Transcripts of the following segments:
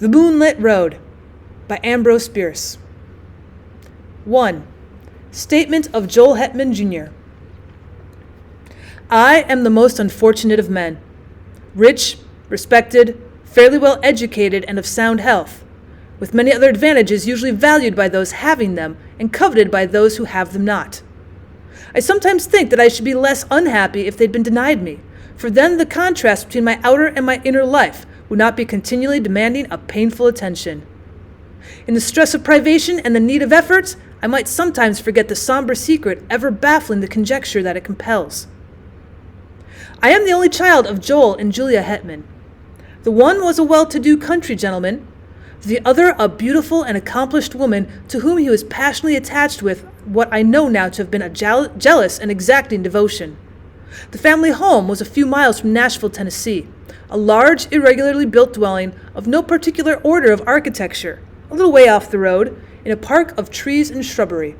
The Moonlit Road by Ambrose Bierce. 1. Statement of Julia Hetman, Jr. I am the most unfortunate of men. Rich, respected, fairly well educated, and of sound health, with many other advantages usually valued by those having them and coveted by those who have them not. I sometimes think that I should be less unhappy if they'd been denied me, for then the contrast between my outer and my inner life would not be continually demanding a painful attention. In the stress of privation and the need of effort, I might sometimes forget the somber secret ever baffling the conjecture that it compels. I am the only child of Joel and Julia Hetman. The one was a well-to-do country gentleman, the other a beautiful and accomplished woman to whom he was passionately attached with what I know now to have been a jealous and exacting devotion. The family home was a few miles from Nashville, Tennessee, a large, irregularly built dwelling of no particular order of architecture, a little way off the road, in a park of trees and shrubbery.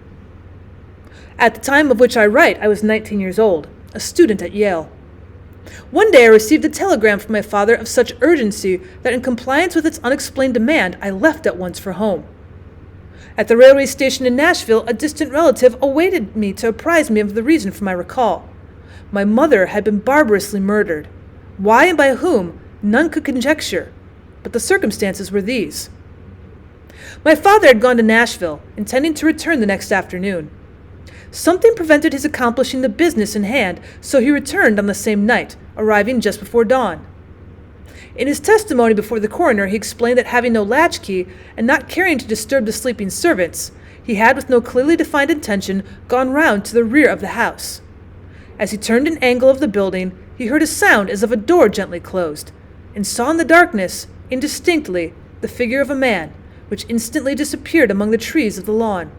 At the time of which I write, I was 19 years old, a student at Yale. One day I received a telegram from my father of such urgency that in compliance with its unexplained demand, I left at once for home. At the railway station in Nashville, a distant relative awaited me to apprise me of the reason for my recall. My mother had been barbarously murdered. Why and by whom, none could conjecture, but the circumstances were these. My father had gone to Nashville, intending to return the next afternoon. Something prevented his accomplishing the business in hand, so he returned on the same night, arriving just before dawn. In his testimony before the coroner, he explained that having no latchkey and not caring to disturb the sleeping servants, he had, with no clearly defined intention, gone round to the rear of the house. As he turned an angle of the building, he heard a sound as of a door gently closed, and saw in the darkness, indistinctly, the figure of a man, which instantly disappeared among the trees of the lawn.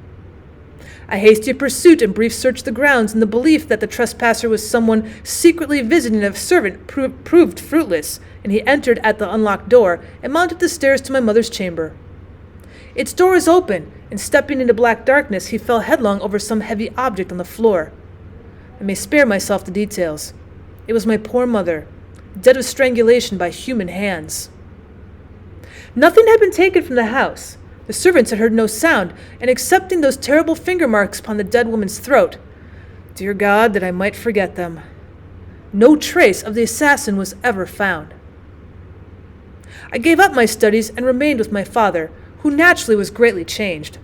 A hasty pursuit and brief search of the grounds in the belief that the trespasser was someone secretly visiting a servant proved fruitless, and he entered at the unlocked door and mounted the stairs to my mother's chamber. Its door was open, and stepping into black darkness, he fell headlong over some heavy object on the floor. I may spare myself the details. It was my poor mother, dead of strangulation by human hands. Nothing had been taken from the house. The servants had heard no sound, and excepting those terrible finger marks upon the dead woman's throat, dear God, that I might forget them, no trace of the assassin was ever found. I gave up my studies and remained with my father, who naturally was greatly changed.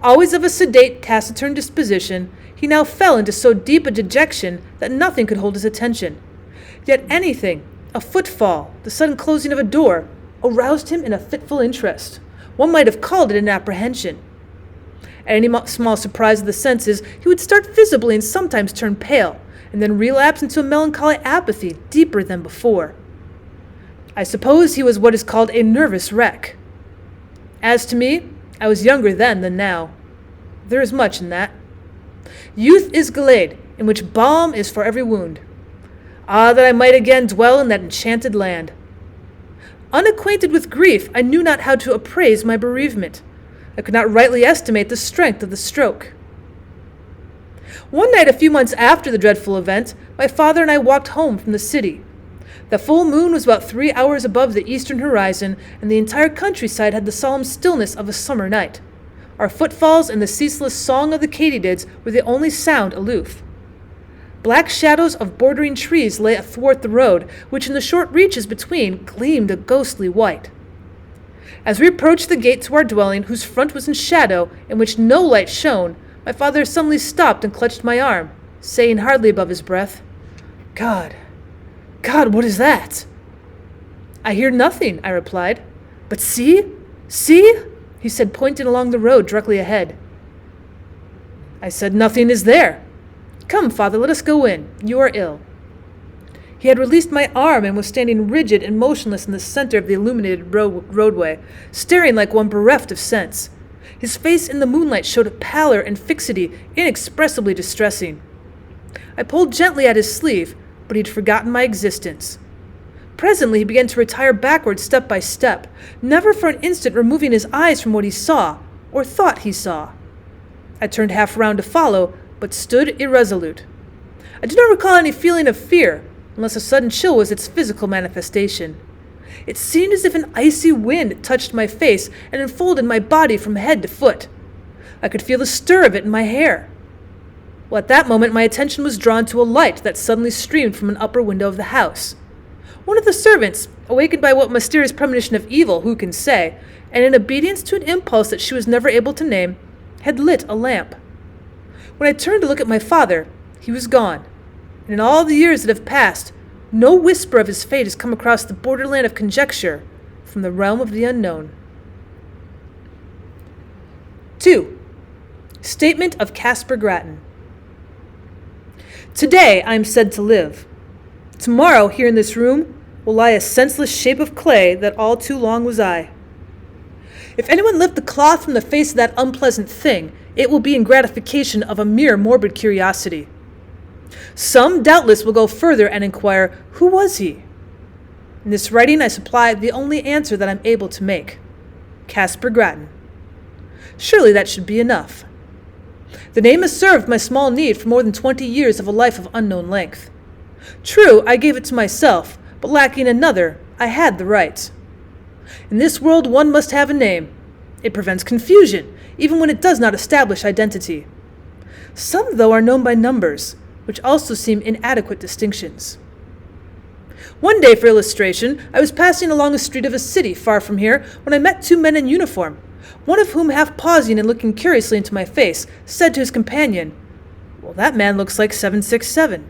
Always of a sedate, taciturn disposition, he now fell into so deep a dejection that nothing could hold his attention. Yet anything, a footfall, the sudden closing of a door, aroused him in a fitful interest. One might have called it an apprehension. At any small surprise of the senses, he would start visibly and sometimes turn pale, and then relapse into a melancholy apathy deeper than before. I suppose he was what is called a nervous wreck. As to me, I was younger then than now. There is much in that. Youth is Gilead, in which balm is for every wound. Ah, that I might again dwell in that enchanted land. Unacquainted with grief, I knew not how to appraise my bereavement. I could not rightly estimate the strength of the stroke. One night, a few months after the dreadful event, my father and I walked home from the city. The full moon was about 3 hours above the eastern horizon, and the entire countryside had the solemn stillness of a summer night. Our footfalls and the ceaseless song of the katydids were the only sound aloof. Black shadows of bordering trees lay athwart the road, which in the short reaches between gleamed a ghostly white. As we approached the gate to our dwelling, whose front was in shadow, in which no light shone, my father suddenly stopped and clutched my arm, saying hardly above his breath, God, what is that?" "I hear nothing," I replied. "But see, he said, pointing along the road directly ahead. I said, "Nothing is there. Come, father, let us go in. You are ill." He had released my arm and was standing rigid and motionless in the center of the illuminated roadway, staring like one bereft of sense. His face in the moonlight showed a pallor and fixity inexpressibly distressing. I pulled gently at his sleeve, but he had forgotten my existence. Presently he began to retire backward step by step, never for an instant removing his eyes from what he saw, or thought he saw. I turned half round to follow, but stood irresolute. I do not recall any feeling of fear, unless a sudden chill was its physical manifestation. It seemed as if an icy wind touched my face and enfolded my body from head to foot. I could feel the stir of it in my hair. Well, at that moment my attention was drawn to a light that suddenly streamed from an upper window of the house. One of the servants, awakened by what mysterious premonition of evil, who can say, and in obedience to an impulse that she was never able to name, had lit a lamp. When I turned to look at my father, he was gone, and in all the years that have passed, no whisper of his fate has come across the borderland of conjecture from the realm of the unknown. 2. Statement of Casper Gratton. Today I am said to live. Tomorrow, here in this room, will lie a senseless shape of clay that all too long was I. If anyone lift the cloth from the face of that unpleasant thing, it will be in gratification of a mere morbid curiosity. Some, doubtless, will go further and inquire, who was he? In this writing I supply the only answer that I am able to make. Casper Gratton. Surely that should be enough. The name has served my small need for more than 20 years of a life of unknown length. True, I gave it to myself, but lacking another, I had the right. In this world one must have a name. It prevents confusion, even when it does not establish identity. Some, though, are known by numbers, which also seem inadequate distinctions. One day, for illustration, I was passing along a street of a city far from here when I met two men in uniform, one of whom, half pausing and looking curiously into my face, said to his companion, "Well, that man looks like 767.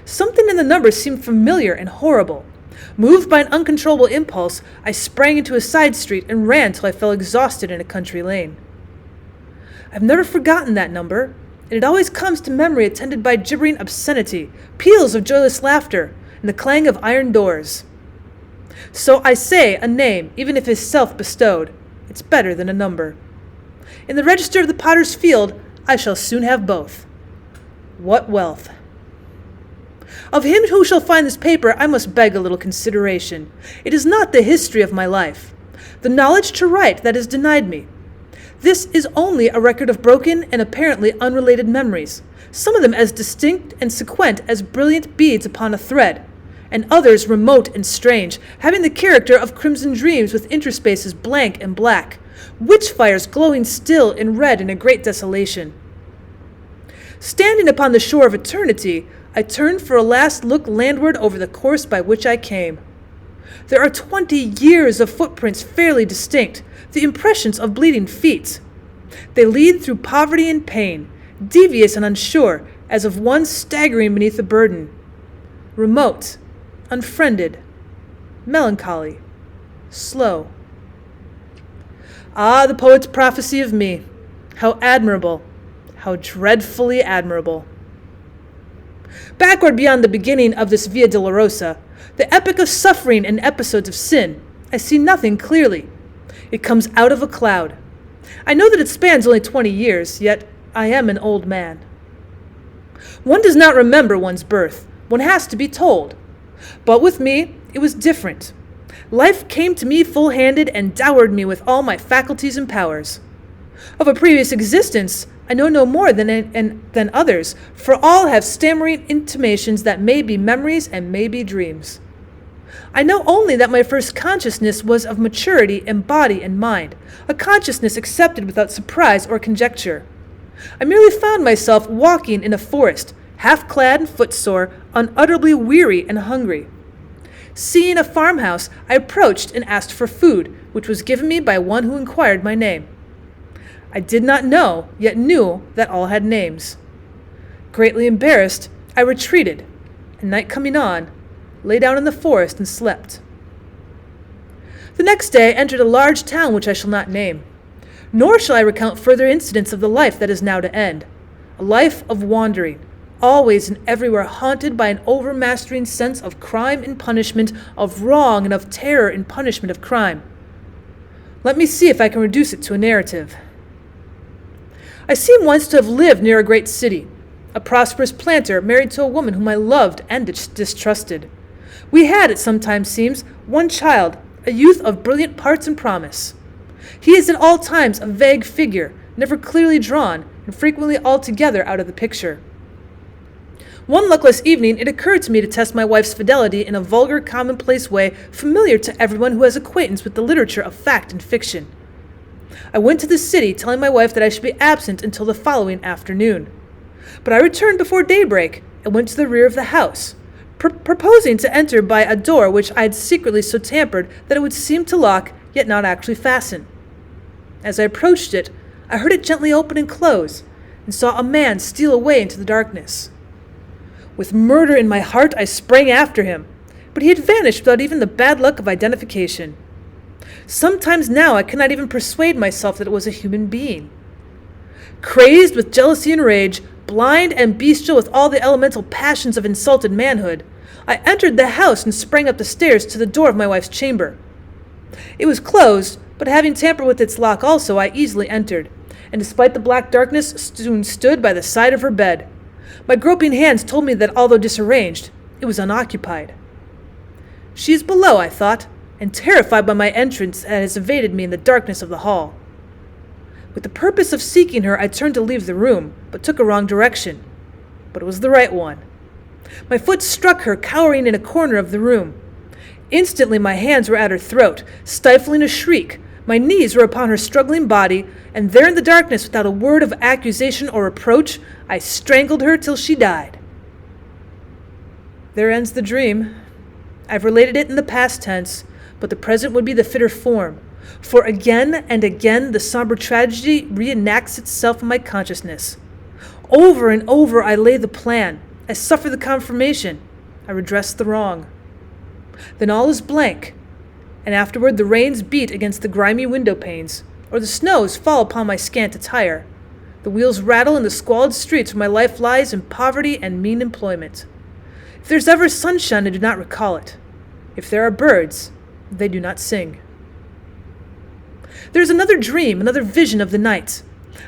Something in the number seemed familiar and horrible. Moved by an uncontrollable impulse, I sprang into a side street and ran till I fell exhausted in a country lane. I've never forgotten that number, and it always comes to memory attended by gibbering obscenity, peals of joyless laughter, and the clang of iron doors. So I say a name, even if it is self-bestowed, it's better than a number. In the register of the potter's field, I shall soon have both. What wealth! Of him who shall find this paper, I must beg a little consideration. It is not the history of my life, the knowledge to write that is denied me. This is only a record of broken and apparently unrelated memories, some of them as distinct and sequent as brilliant beads upon a thread, and others remote and strange, having the character of crimson dreams with interspaces blank and black, witch fires glowing still in red in a great desolation. Standing upon the shore of eternity, I turned for a last look landward over the course by which I came. There are 20 years of footprints fairly distinct, the impressions of bleeding feet. They lead through poverty and pain, devious and unsure, as of one staggering beneath a burden. Remote, unfriended, melancholy, slow. Ah, the poet's prophecy of me! How admirable, how dreadfully admirable! Backward beyond the beginning of this Via Dolorosa, the epic of suffering and episodes of sin, I see nothing clearly. It comes out of a cloud. I know that it spans only 20 years, yet I am an old man. One does not remember one's birth. One has to be told. But with me, it was different. Life came to me full-handed and dowered me with all my faculties and powers. Of a previous existence, I know no more than others, for all have stammering intimations that may be memories and may be dreams. I know only that my first consciousness was of maturity in body and mind, a consciousness accepted without surprise or conjecture. I merely found myself walking in a forest, half-clad and footsore, unutterably weary and hungry. Seeing a farmhouse, I approached and asked for food, which was given me by one who inquired my name. I did not know, yet knew that all had names. Greatly embarrassed, I retreated, and night coming on, lay down in the forest and slept. The next day I entered a large town which I shall not name, nor shall I recount further incidents of the life that is now to end, a life of wandering, always and everywhere haunted by an overmastering sense of crime and punishment, of wrong and of terror and punishment of crime. Let me see if I can reduce it to a narrative. I seem once to have lived near a great city, a prosperous planter married to a woman whom I loved and distrusted. We had, it sometimes seems, one child, a youth of brilliant parts and promise. He is at all times a vague figure, never clearly drawn, and frequently altogether out of the picture. One luckless evening, it occurred to me to test my wife's fidelity in a vulgar, commonplace way familiar to everyone who has acquaintance with the literature of fact and fiction. I went to the city, telling my wife that I should be absent until the following afternoon. But I returned before daybreak and went to the rear of the house, proposing to enter by a door which I had secretly so tampered that it would seem to lock, yet not actually fasten. As I approached it, I heard it gently open and close, and saw a man steal away into the darkness. With murder in my heart, I sprang after him, but he had vanished without even the bad luck of identification. Sometimes now I cannot even persuade myself that it was a human being. Crazed with jealousy and rage, blind and bestial with all the elemental passions of insulted manhood, I entered the house and sprang up the stairs to the door of my wife's chamber. It was closed, but having tampered with its lock also, I easily entered, and despite the black darkness, soon stood by the side of her bed. My groping hands told me that although disarranged, it was unoccupied. She is below, I thought, and terrified by my entrance has evaded me in the darkness of the hall. With the purpose of seeking her, I turned to leave the room, but took a wrong direction. But it was the right one. My foot struck her, cowering in a corner of the room. Instantly my hands were at her throat, stifling a shriek. My knees were upon her struggling body, and there in the darkness, without a word of accusation or reproach, I strangled her till she died. There ends the dream. I've related it in the past tense, but the present would be the fitter form, for again and again the somber tragedy reenacts itself in my consciousness. Over and over I lay the plan, I suffer the confirmation, I redress the wrong. Then all is blank, and afterward the rains beat against the grimy window panes, or the snows fall upon my scant attire. The wheels rattle in the squalid streets where my life lies in poverty and mean employment. If there's ever sunshine, I do not recall it. If there are birds, they do not sing. There is another dream, another vision of the night.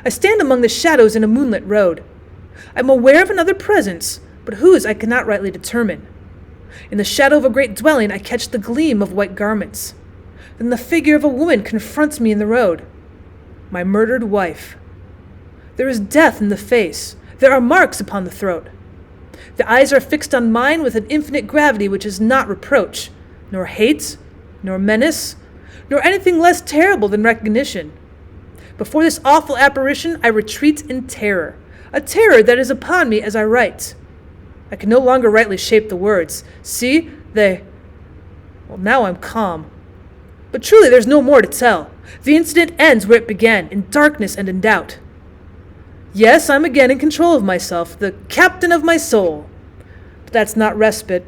I stand among the shadows in a moonlit road. I am aware of another presence, but whose I cannot rightly determine. In the shadow of a great dwelling, I catch the gleam of white garments. Then the figure of a woman confronts me in the road. My murdered wife. There is death in the face. There are marks upon the throat. The eyes are fixed on mine with an infinite gravity which is not reproach, nor hate, nor menace, nor anything less terrible than recognition. Before this awful apparition, I retreat in terror, a terror that is upon me as I write. I can no longer rightly shape the words. See, well, now I'm calm. But truly there's no more to tell. The incident ends where it began, in darkness and in doubt. Yes, I'm again in control of myself, the captain of my soul. But that's not respite.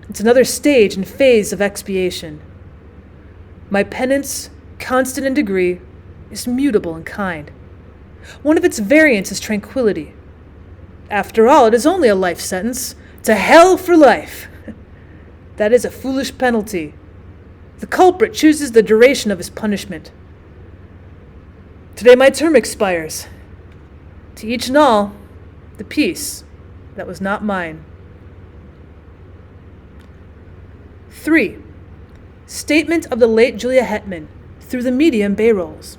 It's another stage and phase of expiation. My penance, constant in degree, is mutable and kind. One of its variants is tranquility. After all, it is only a life sentence. To hell for life. That is a foolish penalty. The culprit chooses the duration of his punishment. Today my term expires. To each and all, the peace that was not mine. 3. Statement of the late Julia Hetman through the medium Bayrolls.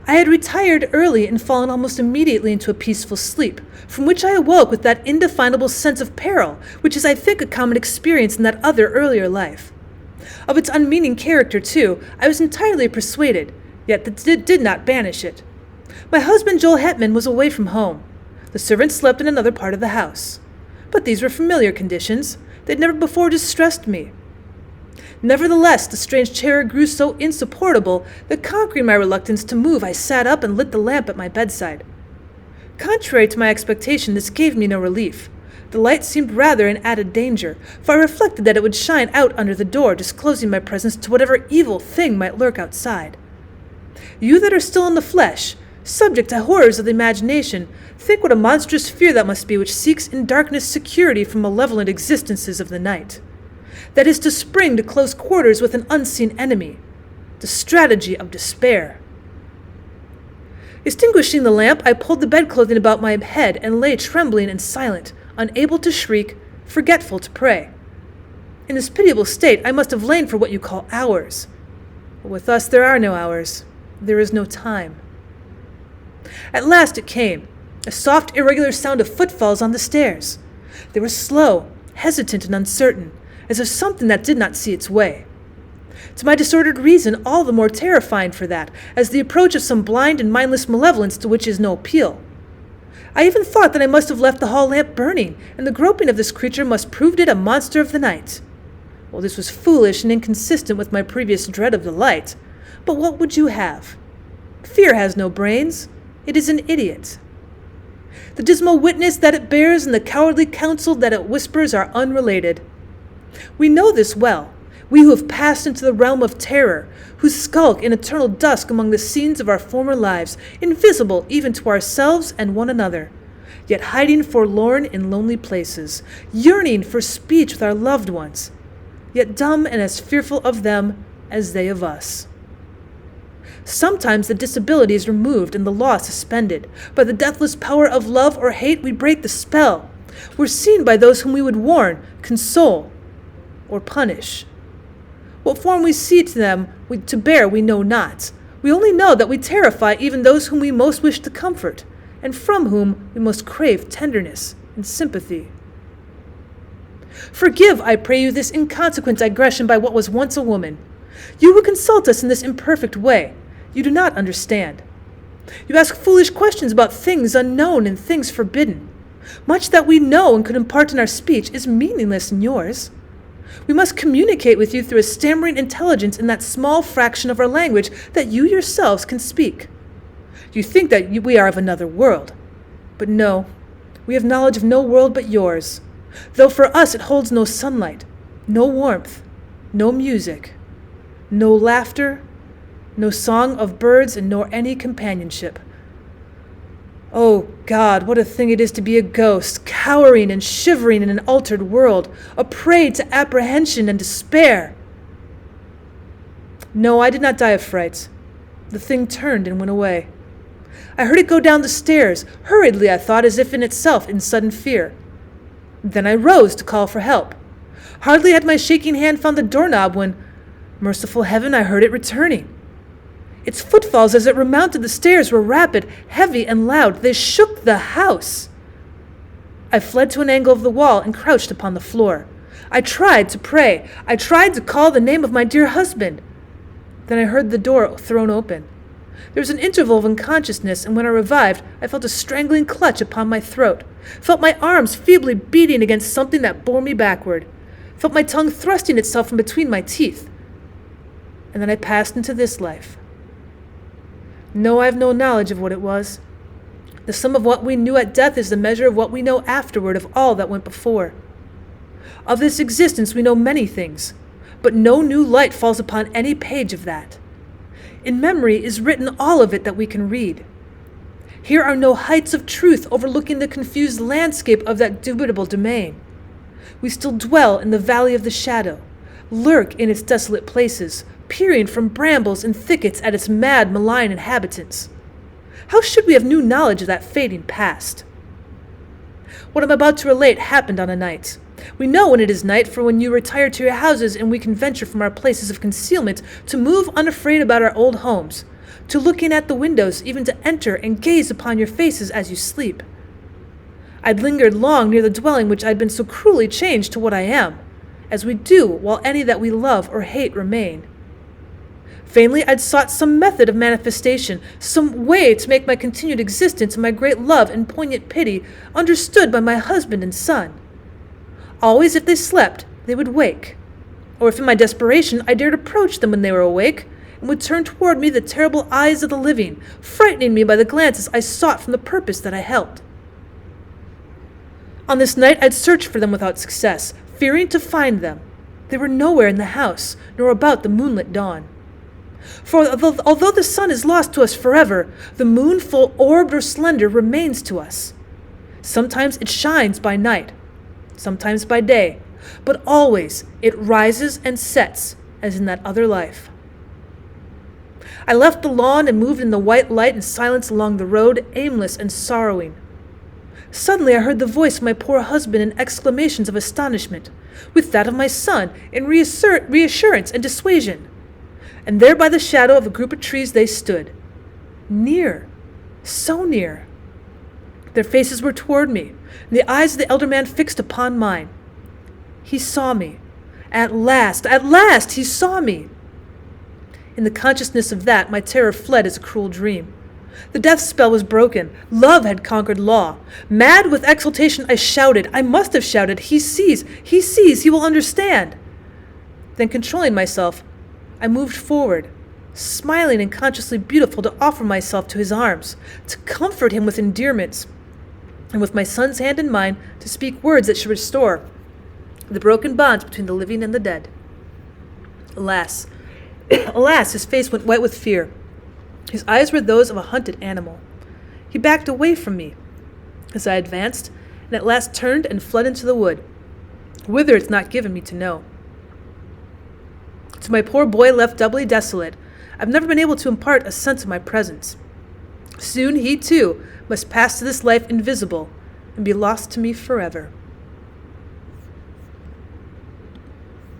I had retired early and fallen almost immediately into a peaceful sleep, from which I awoke with that indefinable sense of peril, which is, I think, a common experience in that other earlier life. Of its unmeaning character, too, I was entirely persuaded, yet that did not banish it. My husband, Joel Hetman, was away from home. The servants slept in another part of the house. But these were familiar conditions. They had never before distressed me. Nevertheless, the strange terror grew so insupportable that, conquering my reluctance to move, I sat up and lit the lamp at my bedside. Contrary to my expectation, this gave me no relief. The light seemed rather an added danger, for I reflected that it would shine out under the door, disclosing my presence to whatever evil thing might lurk outside. You that are still in the flesh, subject to horrors of the imagination, think what a monstrous fear that must be which seeks in darkness security from malevolent existences of the night. That is to spring to close quarters with an unseen enemy, the strategy of despair. Extinguishing the lamp, I pulled the bedclothing about my head and lay trembling and silent, unable to shriek, forgetful to pray. In this pitiable state, I must have lain for what you call hours. But with us there are no hours. There is no time. At last it came. A soft, irregular sound of footfalls on the stairs. They were slow, hesitant, and uncertain, as of something that did not see its way. To my disordered reason, all the more terrifying for that, as the approach of some blind and mindless malevolence to which is no appeal. I even thought that I must have left the hall lamp burning, and the groping of this creature must prove it a monster of the night. Well, this was foolish and inconsistent with my previous dread of the light, but what would you have? Fear has no brains. It is an idiot. The dismal witness that it bears and the cowardly counsel that it whispers are unrelated. We know this well, we who have passed into the realm of terror, who skulk in eternal dusk among the scenes of our former lives, invisible even to ourselves and one another, yet hiding forlorn in lonely places, yearning for speech with our loved ones, yet dumb and as fearful of them as they of us. Sometimes the disability is removed and the law suspended. By the deathless power of love or hate, we break the spell. We're seen by those whom we would warn, console, or punish. What form we see to them to bear we know not. We only know that we terrify even those whom we most wish to comfort, and from whom we most crave tenderness and sympathy. Forgive, I pray you, this inconsequent digression by what was once a woman. You who consult us in this imperfect way, you do not understand. You ask foolish questions about things unknown and things forbidden. Much that we know and could impart in our speech is meaningless in yours. We must communicate with you through a stammering intelligence in that small fraction of our language that you yourselves can speak. You think that we are of another world. But no, we have knowledge of no world but yours, though for us it holds no sunlight, no warmth, no music, no laughter, no song of birds, and nor any companionship. Oh God, what a thing it is to be a ghost, cowering and shivering in an altered world, a prey to apprehension and despair. No, I did not die of fright. The thing turned and went away. I heard it go down the stairs, hurriedly I thought, as if in itself in sudden fear. Then I rose to call for help. Hardly had my shaking hand found the doorknob when, merciful heaven, I heard it returning. Its footfalls as it remounted the stairs were rapid, heavy, and loud. They shook the house. I fled to an angle of the wall and crouched upon the floor. I tried to pray. I tried to call the name of my dear husband. Then I heard the door thrown open. There was an interval of unconsciousness, and when I revived, I felt a strangling clutch upon my throat, felt my arms feebly beating against something that bore me backward, felt my tongue thrusting itself from between my teeth. And then I passed into this life. No, I have no knowledge of what it was. The sum of what we knew at death is the measure of what we know afterward of all that went before. Of this existence we know many things, but no new light falls upon any page of that. In memory is written all of it that we can read. Here are no heights of truth overlooking the confused landscape of that dubitable domain. We still dwell in the valley of the shadow, lurk in its desolate places, peering from brambles and thickets at its mad, malign inhabitants. How should we have new knowledge of that fading past? What I'm about to relate happened on a night. We know when it is night, for when you retire to your houses and we can venture from our places of concealment to move unafraid about our old homes, to looking at the windows, even to enter and gaze upon your faces as you sleep. I'd lingered long near the dwelling which I'd been so cruelly changed to what I am, as we do while any that we love or hate remain. Vainly I'd sought some method of manifestation, some way to make my continued existence and my great love and poignant pity understood by my husband and son. Always if they slept, they would wake. Or if in my desperation I dared approach them when they were awake, and would turn toward me the terrible eyes of the living, frightening me by the glances I sought from the purpose that I held. On this night I'd searched for them without success, fearing to find them. They were nowhere in the house, nor about the moonlit dawn. For although the sun is lost to us forever, the moon, full orbed or slender, remains to us. Sometimes it shines by night, sometimes by day, but always it rises and sets as in that other life. I left the lawn and moved in the white light and silence along the road, aimless and sorrowing. Suddenly I heard the voice of my poor husband in exclamations of astonishment, with that of my son in reassurance and dissuasion. And there by the shadow of a group of trees they stood. Near, so near. Their Their faces were toward me, and the eyes of the elder man fixed upon mine. He saw me. At last, he saw me. In the consciousness of that, my terror fled as a cruel dream. The death spell was broken. Love had conquered law. Mad with exultation, I shouted. I must have shouted, "He sees, he will understand." Then, controlling myself, I moved forward, smiling and consciously beautiful, to offer myself to his arms, to comfort him with endearments, and with my son's hand in mine, to speak words that should restore the broken bonds between the living and the dead. Alas, his face went white with fear. His eyes were those of a hunted animal. He backed away from me as I advanced, and at last turned and fled into the wood, whither it's not given me to know. To my poor boy left doubly desolate, I've never been able to impart a sense of my presence. Soon he, too, must pass to this life invisible and be lost to me forever.